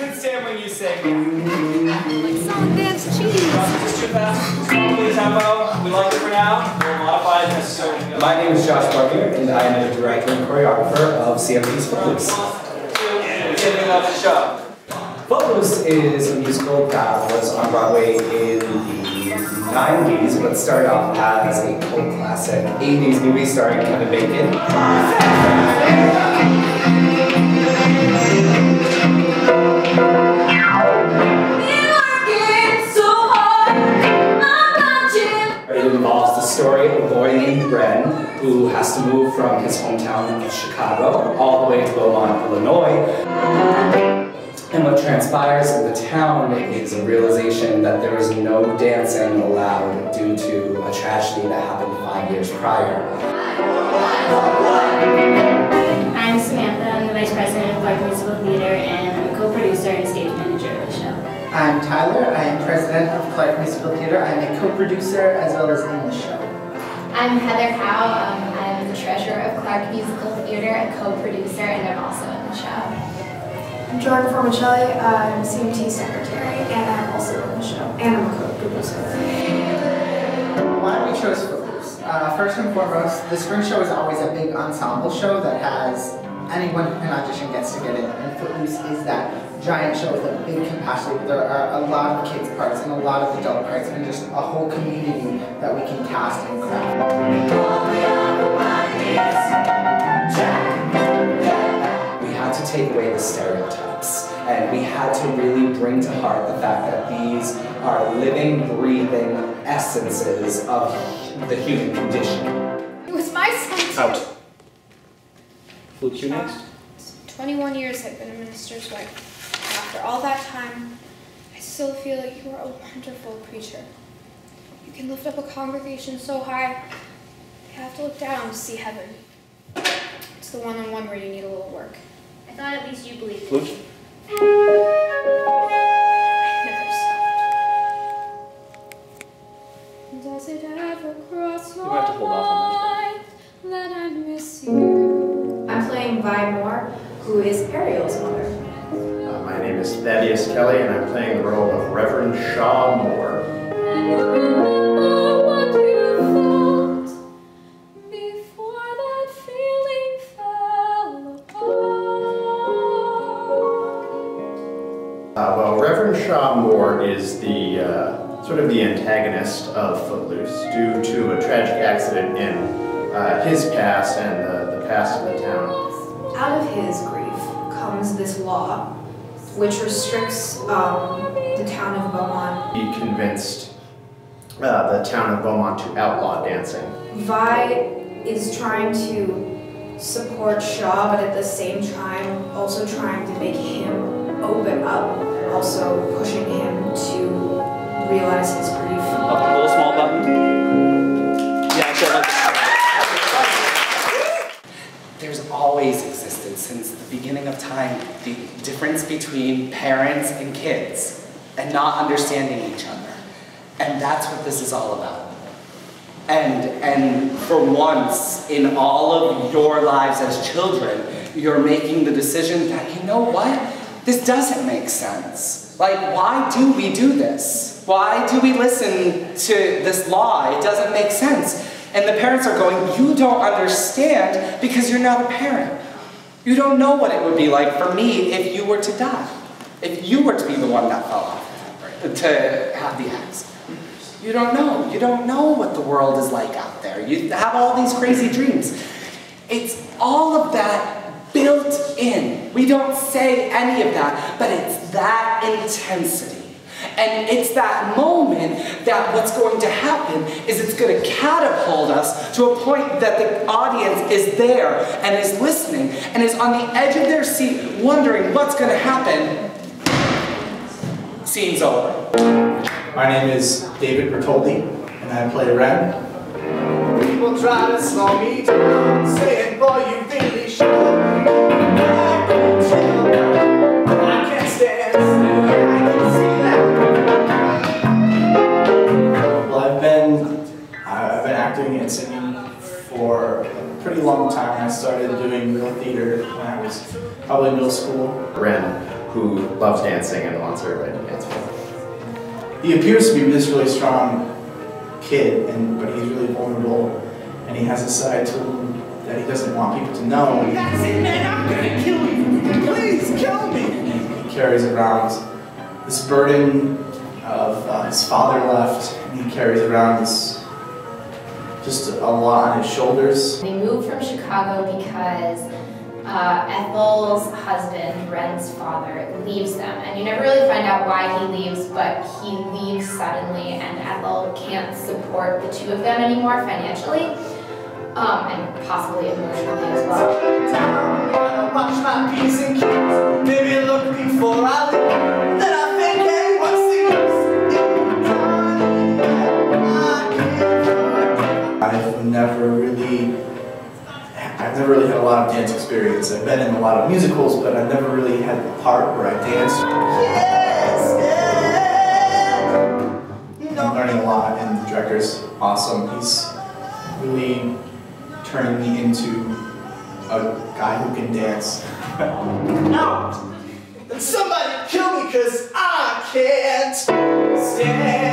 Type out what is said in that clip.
should stand when you sing. Like song, dance, cheese. Just too fast. Slowly tempo. We like it for now. We'll modify it necessarily. My name is Josh Barbier, and I am the director and choreographer of CMT's Footloose. Beginning of the show. Footloose is a musical that was on Broadway in the 90s, but started off as a cult classic 80s movie starring Kevin Bacon. It involves the story of a boy named Bren who has to move from his hometown of Chicago all the way to Beaumont, Illinois. And what transpires in the town is a realization that there is no dancing allowed due to a tragedy that happened 5 years prior. I'm Samantha, I'm the Vice President of Clark Musical Theater and I'm a co-producer and stage manager of the show. I'm Tyler, I am President of Clark Musical Theater. I'm a co-producer as well as in the show. I'm Heather Howe, I'm the treasurer of Clark Musical Theater, a co-producer, and I'm also in the show. I'm Jordan Formicelli, I'm CMT secretary, and I'm also in the show, and I'm a co-producer. Why we chose Footloose? First and foremost, the spring show is always a big ensemble show that has anyone who can audition gets to get in, and Footloose is that giant show with a big capacity. There are a lot of kids parts and a lot of adult parts and just a whole community that we can cast and craft. We had to take away the stereotypes, and we had to really bring to heart the fact that these are living, breathing essences of the human condition. It was my son. Out. Footloose, you next? 21 years I've been a minister's wife. After all that time, I still feel like you are a wonderful preacher. You can lift up a congregation so high, they have to look down to see heaven. It's the one-on-one where you need a little work. I thought at least you believed it. Footloose? I never stopped. Does it ever cross your have to hold off on mind that I miss you? I'm playing Vi Moore, who is Ariel's mother. My name is Thaddeus Kelly, and I'm playing the role of Reverend Shaw Moore. What you felt before that feeling fell apart. Well, Reverend Shaw Moore is the sort of the antagonist of Footloose due to a tragic accident in his past and the past of the town. Out of his grief comes this law which restricts the town of Beaumont. He convinced the town of Beaumont to outlaw dancing. Vi is trying to support Shaw, but at the same time also trying to make him open up, also pushing him to realize his grief. Up the little small button. Yeah, sure. There's always existed since the beginning of time the difference between parents and kids and not understanding each other. And that's what this is all about. And for once in all of your lives as children, you're making the decision that, you know what? This doesn't make sense. Like, why do we do this? Why do we listen to this law? It doesn't make sense. And the parents are going, you don't understand because you're not a parent. You don't know what it would be like for me if you were to die. If you were to be the one that fell off, to have the accident. You don't know. You don't know what the world is like out there. You have all these crazy dreams. It's all of that built in. We don't say any of that, but it's that intensity. And it's that moment that what's going to happen is it's going to catapult us to a point that the audience is there and is listening and is on the edge of their seat wondering what's going to happen. Scene's over. My name is David Bertoldi, and I play Ren. People try to slow me down, saying, boy, you really should. I can't stand still, I can see that. Well, I've been acting and singing for a pretty pretty long time. I started doing real theater when I was probably middle school. Ren, who loves dancing and wants everybody to dance with. He appears to be this really strong kid, but he's really vulnerable, and he has a side to him that he doesn't want people to know. That's it, man! I'm gonna kill you! Please kill me! And he carries around this burden of his father left, and he carries around this just a lot on his shoulders. They moved from Chicago because Ethel's husband, Ren's father, leaves them. And you never really find out why he leaves, but he leaves suddenly, and Ethel can't support the two of them anymore financially, and possibly emotionally as well. Watch my P's and Q's, maybe look before I leave. Then I think, hey, what's the use? I've never really had a lot of dance experience. I've been in a lot of musicals, but I've never really had the part where I danced. I'm learning a lot, and the director's awesome. He's really turning me into a guy who can dance. No! Then somebody kill me, 'cause I can't stand